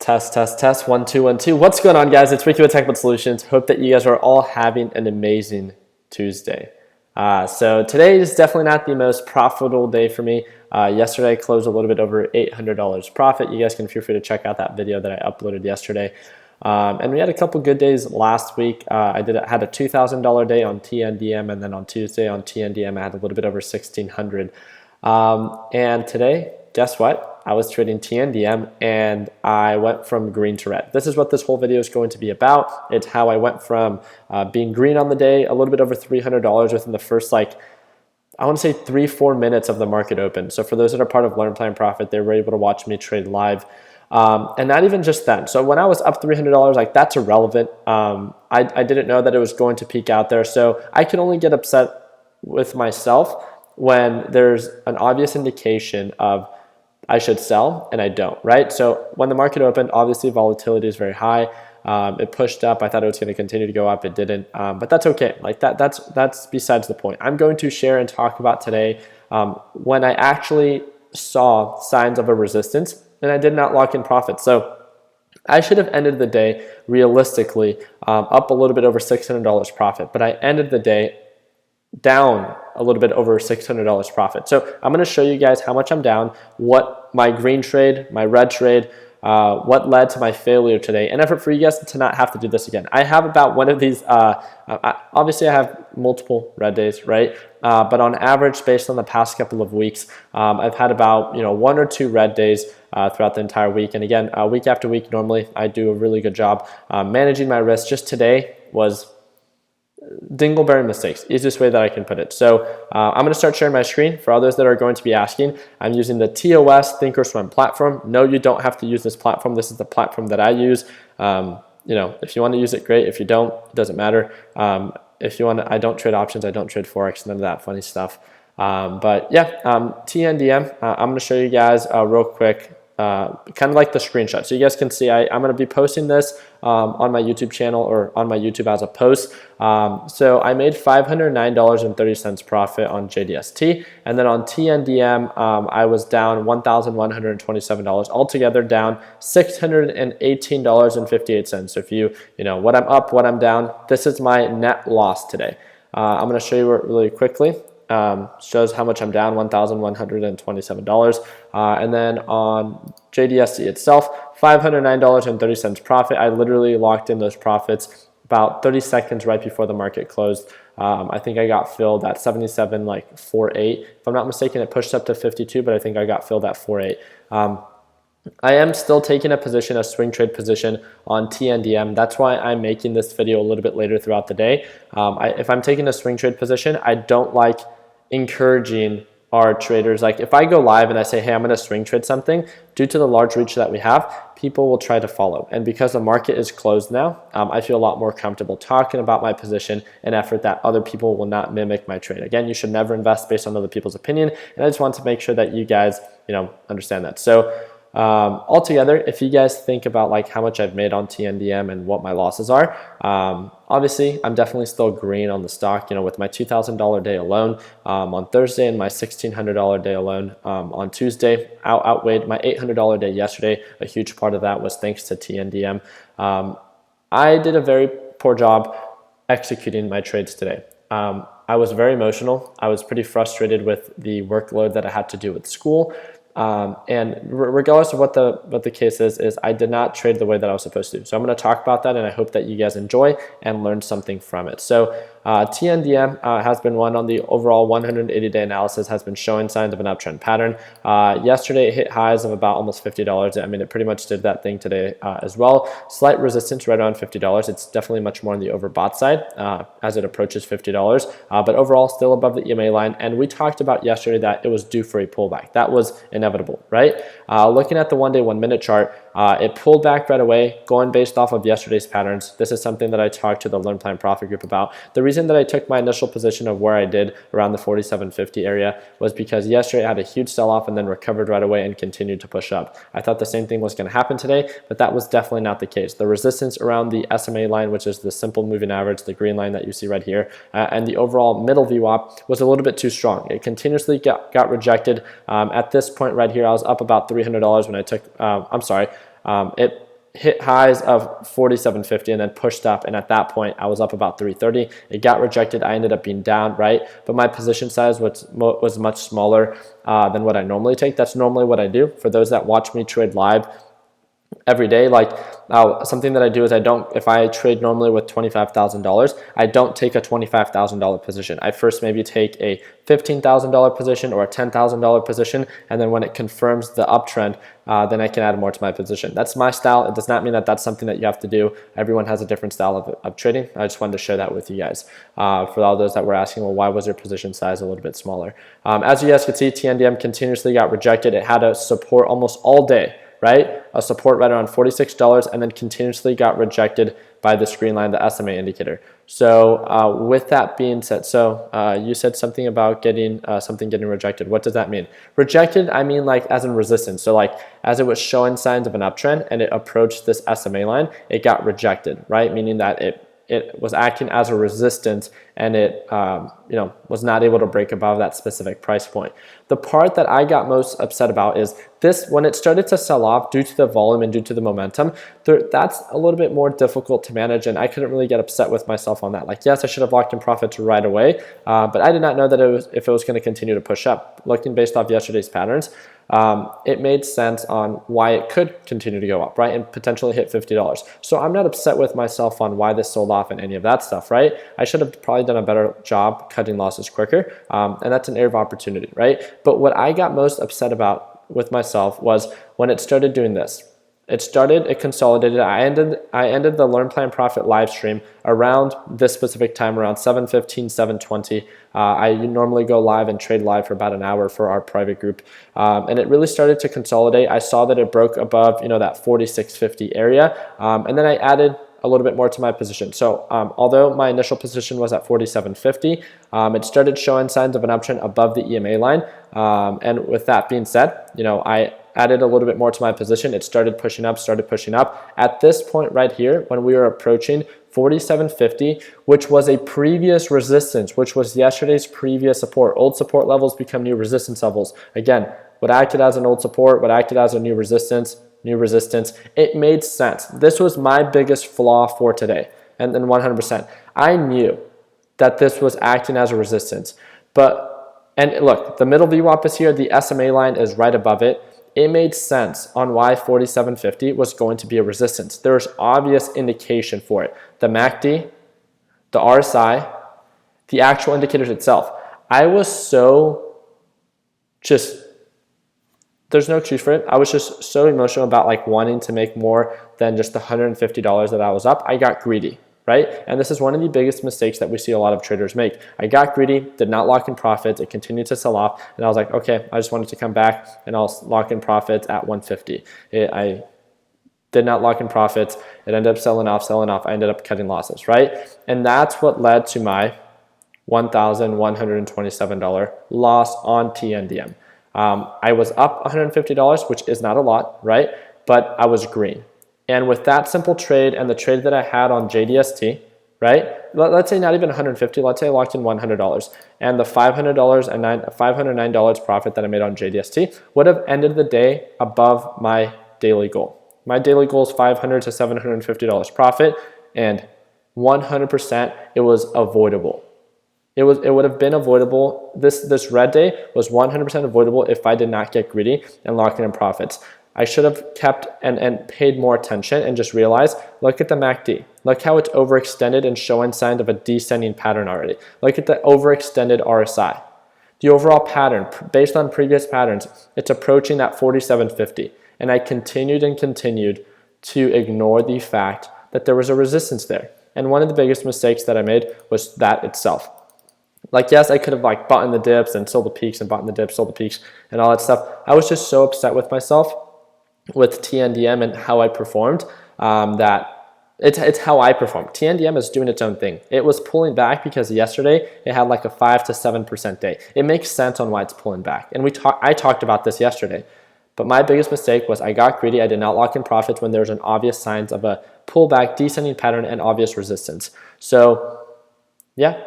Test, test, test. 1, 2, 1, 2. What's going on, guys? It's Ricky with Technical Solutions. Hope that you guys are all having an amazing Tuesday. So today is definitely not the most profitable day for me. Yesterday I closed a little bit over $800 profit. You guys can feel free to check out that video that I uploaded yesterday. And we had a couple good days last week. I had a $2,000 day on TNDM, and then on Tuesday on TNDM I had a little bit over $1,600. And today, guess what? I was trading TNDM and I went from green to red. This is what this whole video is going to be about. It's how I went from being green on the day, a little bit over $300 within the first, I want to say 3-4 minutes of the market open. So for those that are part of Learn, Plan, Profit, they were able to watch me trade live. And not even just then. So when I was up $300, that's irrelevant. I didn't know that it was going to peak out there. So I can only get upset with myself when there's an obvious indication of I should sell and I don't, right? So when the market opened, obviously volatility is very high. It pushed up. I thought it was going to continue to go up. It didn't, but that's okay. That's besides the point. I'm going to share and talk about today when I actually saw signs of a resistance and I did not lock in profit. So I should have ended the day realistically up a little bit over $600 profit, but I ended the day down a little bit over $600 profit. So I'm going to show you guys how much I'm down, what my green trade, my red trade, what led to my failure today, and effort for you guys to not have to do this again. I have about one of these, obviously I have multiple red days, right? But on average, based on the past couple of weeks, I've had about 1 or 2 red days throughout the entire week. And again, week after week, normally I do a really good job managing my risk. Just today was dingleberry mistakes, easiest way that I can put it. So I'm going to start sharing my screen. For others that are going to be asking, I'm using the TOS Thinkorswim platform. No, you don't have to use this platform. This is the platform that I use. If you want to use it, great. If you don't, it doesn't matter. If you want to, I don't trade options. I don't trade Forex, none of that funny stuff. But yeah, TNDM, I'm going to show you guys real quick, kind of like the screenshot. So you guys can see I'm going to be posting this on my YouTube channel or on my YouTube as a post. So I made $509.30 profit on JDST. And then on TNDM, I was down $1,127. Altogether down $618.58. So if you know what I'm up, what I'm down, this is my net loss today. I'm going to show you it really quickly. Shows how much I'm down, $1,127. And then on JDSC itself, $509.30 profit. I literally locked in those profits about 30 seconds right before the market closed. I think I got filled at 77.48. If I'm not mistaken, it pushed up to 52, but I think I got filled at 48. I am still taking a position, a swing trade position on TNDM. That's why I'm making this video a little bit later throughout the day. If I'm taking a swing trade position, I don't like encouraging our traders. Like if I go live and I say, hey, I'm going to swing trade something, due to the large reach that we have, people will try to follow. And because the market is closed now, I feel a lot more comfortable talking about my position and effort that other people will not mimic my trade. Again, you should never invest based on other people's opinion. And I just want to make sure that you guys, understand that. So altogether, if you guys think about how much I've made on TNDM and what my losses are, obviously I'm definitely still green on the stock, with my $2,000 day alone on Thursday and my $1,600 day alone on Tuesday outweighed my $800 day yesterday. A huge part of that was thanks to TNDM. I did a very poor job executing my trades today. I was very emotional. I was pretty frustrated with the workload that I had to do with school. And regardless of what the case is I did not trade the way that I was supposed to. So I'm going to talk about that, and I hope that you guys enjoy and learn something from it. So TNDM has been one on the overall 180-day analysis, has been showing signs of an uptrend pattern. Yesterday it hit highs of about almost $50. I mean, it pretty much did that thing today as well. Slight resistance right around $50. It's definitely much more on the overbought side as it approaches $50, but overall still above the EMA line. And we talked about yesterday that it was due for a pullback. That was inevitable, right? Looking at the 1-day, 1-minute chart, it pulled back right away, going based off of yesterday's patterns. This is something that I talked to the Learn, Plan, Profit group about. The reason that I took my initial position of where I did around the 47.50 area was because yesterday I had a huge sell-off and then recovered right away and continued to push up. I thought the same thing was going to happen today, but that was definitely not the case. The resistance around the SMA line, which is the simple moving average, the green line that you see right here, and the overall middle VWAP was a little bit too strong. It continuously got rejected. At this point right here, I was up about $300 when I took, hit highs of 47.50 and then pushed up, and at that point I was up about 330. It got rejected. I ended up being down, right? But my position size was much smaller than what I normally take. That's normally what I do. For those that watch me trade live every day, like something that I do is if I trade normally with $25,000, I don't take a $25,000 position. I first maybe take a $15,000 position or a $10,000 position, and then when it confirms the uptrend, then I can add more to my position. That's my style. It does not mean that that's something that you have to do. Everyone has a different style of trading. I just wanted to share that with you guys. For all those that were asking, well, why was your position size a little bit smaller? As you guys can see, TNDM continuously got rejected. It had a support almost all day, right? A support right around $46, and then continuously got rejected by this green line, the SMA indicator. So with that being said, you said something about getting something getting rejected. What does that mean? Rejected, I mean like as in resistance. So like as it was showing signs of an uptrend and it approached this SMA line, it got rejected, right? Meaning that it was acting as a resistance, and it was not able to break above that specific price point. The part that I got most upset about is this: when it started to sell off due to the volume and due to the momentum, that's a little bit more difficult to manage, and I couldn't really get upset with myself on that. Like, yes, I should have locked in profits right away, but I did not know that if it was going to continue to push up. Looking based off yesterday's patterns, it made sense on why it could continue to go up, right, and potentially hit $50. So I'm not upset with myself on why this sold off and any of that stuff, right? I should have probably done a better job cutting losses quicker, and that's an area of opportunity, right? But what I got most upset about with myself was when it started doing this. It consolidated. I ended the Learn Plan Profit live stream around this specific time, around 7:15, 7:20. I normally go live and trade live for about an hour for our private group, and it really started to consolidate. I saw that it broke above, that 46.50 area, and then I added a little bit more to my position. So although my initial position was at 47.50, it started showing signs of an uptrend above the EMA line, and with that being said, I added a little bit more to my position. It started pushing up. At this point right here, when we were approaching 47.50, which was a previous resistance, which was yesterday's previous support. Old support levels become new resistance levels. Again, what acted as an old support, what acted as a new resistance, it made sense. This was my biggest flaw for today, and then 100%. I knew that this was acting as a resistance, and look, the middle VWAP is here, the SMA line is right above it. It made sense on why 47.50 was going to be a resistance. There's obvious indication for it. The MACD, the RSI, the actual indicators itself. I was there's no excuse for it. I was just so emotional about like wanting to make more than just the $150 that I was up. I got greedy, right? And this is one of the biggest mistakes that we see a lot of traders make. I got greedy, did not lock in profits. It continued to sell off. And I was like, okay, I just wanted to come back and I'll lock in profits at 150. I did not lock in profits. It ended up selling off. I ended up cutting losses, right? And that's what led to my $1,127 loss on TNDM. I was up $150, which is not a lot, right? But I was green. And with that simple trade and the trade that I had on JDST, right? Let's say not even 150, let's say I locked in $100. And the $509 profit that I made on JDST would have ended the day above my daily goal. My daily goal is $500 to $750 profit, and 100% it was avoidable. It would have been avoidable. This red day was 100% avoidable if I did not get greedy and lock in profits. I should have kept and paid more attention and just realized, look at the MACD. Look how it's overextended and showing signs of a descending pattern already. Look at the overextended RSI. The overall pattern, based on previous patterns, it's approaching that 47.50. And I continued to ignore the fact that there was a resistance there. And one of the biggest mistakes that I made was that itself. Like, yes, I could have like bought in the dips and sold the peaks and bought in the dips, sold the peaks and all that stuff. I was just so upset with myself with TNDM and how I performed, that it's how I performed. TNDM is doing its own thing. It was pulling back because yesterday it had like a 5 to 7% day. It makes sense on why it's pulling back. And I talked about this yesterday. But my biggest mistake was I got greedy. I did not lock in profits when there's an obvious signs of a pullback, descending pattern, and obvious resistance. So yeah,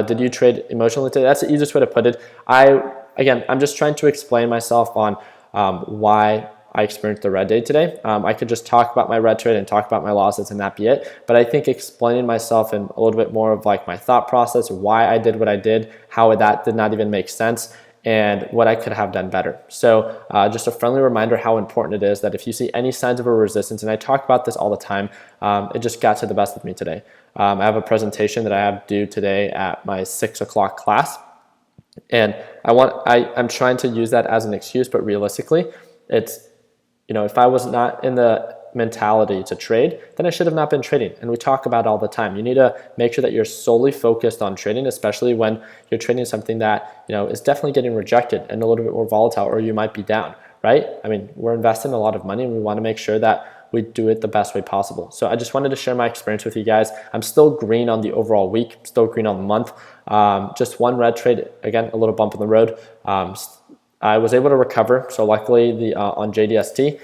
did you trade emotionally today? That's the easiest way to put it. I'm just trying to explain myself on why I experienced the red day today. I could just talk about my red trade and talk about my losses and that be it. But I think explaining myself in a little bit more of like my thought process, why I did what I did, how that did not even make sense, and what I could have done better. So just a friendly reminder how important it is that if you see any signs of a resistance, and I talk about this all the time, it just got to the best of me today. I have a presentation that I have due today at my 6 o'clock class. And I'm trying to use that as an excuse, but realistically, it's, if I was not in the mentality to trade, then I should have not been trading. And we talk about it all the time. You need to make sure that you're solely focused on trading, especially when you're trading something that, is definitely getting rejected and a little bit more volatile, or you might be down, right? I mean, we're investing a lot of money and we want to make sure that we do it the best way possible. So I just wanted to share my experience with you guys. I'm still green on the overall week, still green on the month. Just one red trade, again, a little bump in the road. I was able to recover. So luckily on JDST,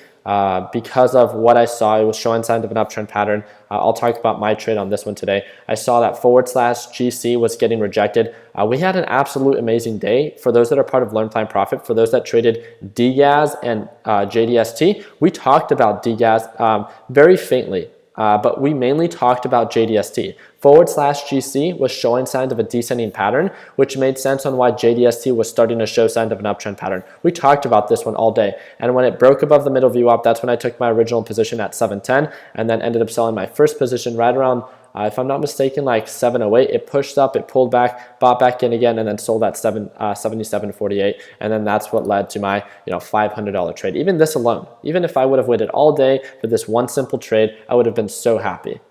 because of what I saw, it was showing signs of an uptrend pattern. I'll talk about my trade on this one today. I saw that /GC was getting rejected. We had an absolute amazing day. For those that are part of Learn Plan Profit, for those that traded DGAS and JDST, we talked about DGAS very faintly. But we mainly talked about JDST. /GC was showing signs of a descending pattern, which made sense on why JDST was starting to show signs of an uptrend pattern. We talked about this one all day. And when it broke above the middle view up, that's when I took my original position at 710 and then ended up selling my first position right around, if I'm not mistaken, like 708. It pushed up, it pulled back, bought back in again, and then sold at 77.48. And then that's what led to my $500 trade. Even this alone, even if I would have waited all day for this one simple trade, I would have been so happy.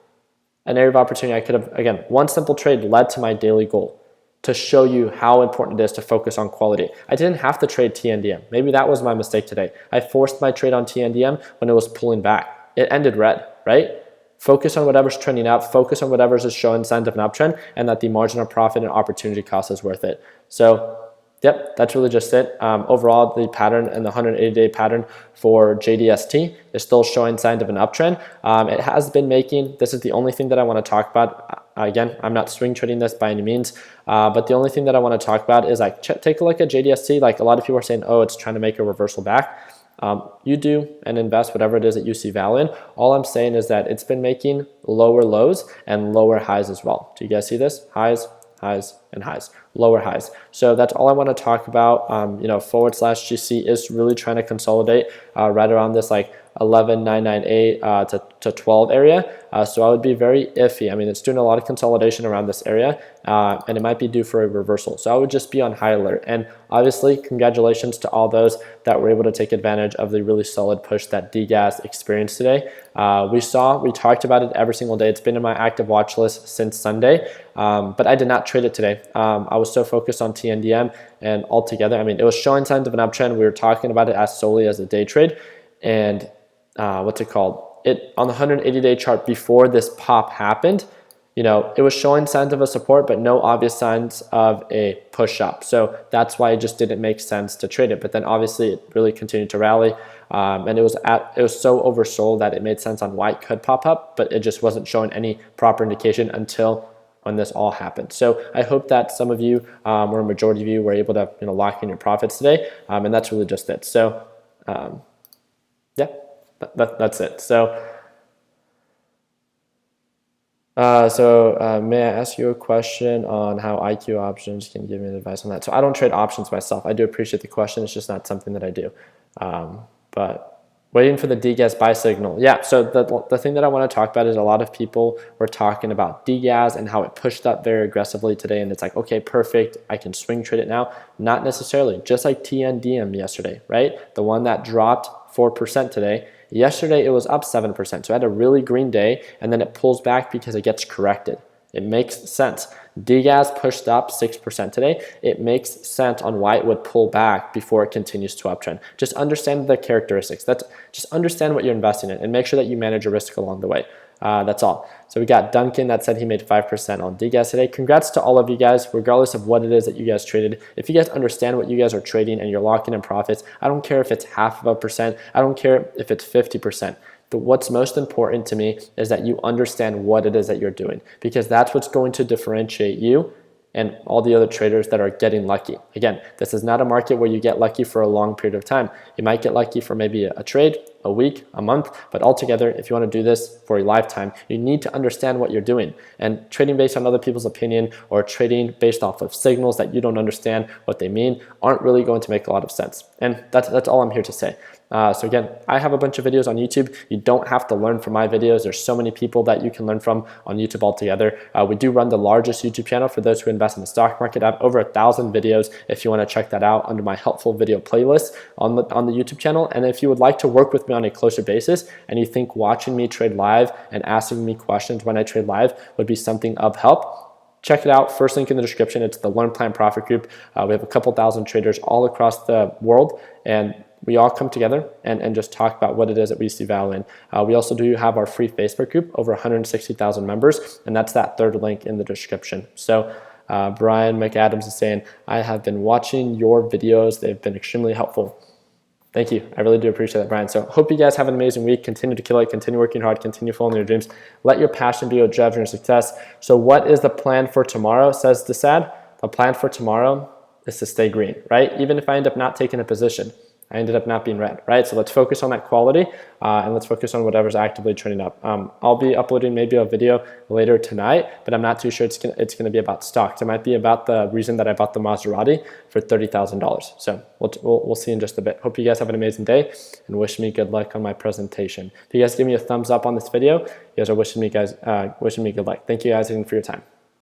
An area of opportunity, I could have, again, one simple trade led to my daily goal to show you how important it is to focus on quality. I didn't have to trade TNDM. Maybe that was my mistake today. I forced my trade on TNDM when it was pulling back. It ended red, right? Focus on whatever's trending up, focus on whatever's is showing signs of an uptrend, and that the margin of profit and opportunity cost is worth it. So, yep, that's really just it. Overall, the pattern and the 180-day pattern for JDST is still showing signs of an uptrend. It has been making, this is the only thing that I want to talk about. Again, I'm not swing trading this by any means, but the only thing that I want to talk about is like take a look at JDST. Like a lot of people are saying, oh, it's trying to make a reversal back. You do and invest whatever it is that you see value in. All I'm saying is that it's been making lower lows and lower highs as well. Do you guys see this? Highs, highs, and highs, lower highs. So that's all I want to talk about. /GC is really trying to consolidate right around this like 11,998 to 12 area. So I would be very iffy. I mean, it's doing a lot of consolidation around this area, and it might be due for a reversal. So I would just be on high alert. And obviously, congratulations to all those that were able to take advantage of the really solid push that DGAS experienced today. We talked about it every single day. It's been in my active watch list since Sunday, but I did not trade it today. I was so focused on TNDM and altogether. I mean, it was showing signs of an uptrend. We were talking about it as solely as a day trade. And what's it called? It on the 180-day chart before this pop happened, it was showing signs of a support, but no obvious signs of a push up. So that's why it just didn't make sense to trade it. But then obviously it really continued to rally, and it was so oversold that it made sense on why it could pop up, but it just wasn't showing any proper indication until when this all happened. So I hope that some of you, or a majority of you, were able to lock in your profits today, and that's really just it. So yeah, that's it. So may I ask you a question on how IQ options can give me advice on that? So I don't trade options myself. I do appreciate the question. It's just not something that I do. But waiting for the DGAS buy signal. Yeah, so the thing that I want to talk about is a lot of people were talking about DGAS and how it pushed up very aggressively today. And it's like, okay, perfect. I can swing trade it now. Not necessarily. Just like TNDM yesterday, right? The one that dropped 4% today. Yesterday, it was up 7%. So I had a really green day, and then it pulls back because it gets corrected. It makes sense. DGAS pushed up 6% today. It makes sense on why it would pull back before it continues to uptrend. Just understand the characteristics. Just understand what you're investing in and make sure that you manage your risk along the way. That's all. So we got Duncan that said he made 5% on DGAS today. Congrats to all of you guys, regardless of what it is that you guys traded. If you guys understand what you guys are trading and you're locking in profits, I don't care if it's 0.5%. I don't care if it's 50%. But what's most important to me is that you understand what it is that you're doing, because that's what's going to differentiate you and all the other traders that are getting lucky. Again, this is not a market where you get lucky for a long period of time. You might get lucky for maybe a trade, a week, a month, but altogether, if you want to do this for a lifetime, you need to understand what you're doing. And trading based on other people's opinion or trading based off of signals that you don't understand what they mean aren't really going to make a lot of sense. And that's all I'm here to say. So again, I have a bunch of videos on YouTube. You don't have to learn from my videos. There's so many people that you can learn from on YouTube altogether. We do run the largest YouTube channel for those who invest in the stock market. I have over 1,000 videos if you want to check that out under my helpful video playlist on the YouTube channel. And if you would like to work with me on a closer basis and you think watching me trade live and asking me questions when I trade live would be something of help, check it out. First link in the description. It's the Learn Plan Profit Group. We have a couple thousand traders all across the world, and we all come together and just talk about what it is that we see value in. We also do have our free Facebook group, over 160,000 members, and that's that third link in the description. So Brian McAdams is saying, I have been watching your videos. They've been extremely helpful. Thank you. I really do appreciate that, Brian. So hope you guys have an amazing week. Continue to kill it. Continue working hard. Continue following your dreams. Let your passion be what drives your success. So what is the plan for tomorrow, says Desad? The plan for tomorrow is to stay green, right? Even if I end up not taking a position, I ended up not being red, right? So let's focus on that quality and let's focus on whatever's actively trending up. I'll be uploading maybe a video later tonight, but I'm not too sure it's gonna be about stocks. It might be about the reason that I bought the Maserati for $30,000. So we'll see in just a bit. Hope you guys have an amazing day and wish me good luck on my presentation. If you guys give me a thumbs up on this video, you guys are wishing me good luck. Thank you guys again for your time.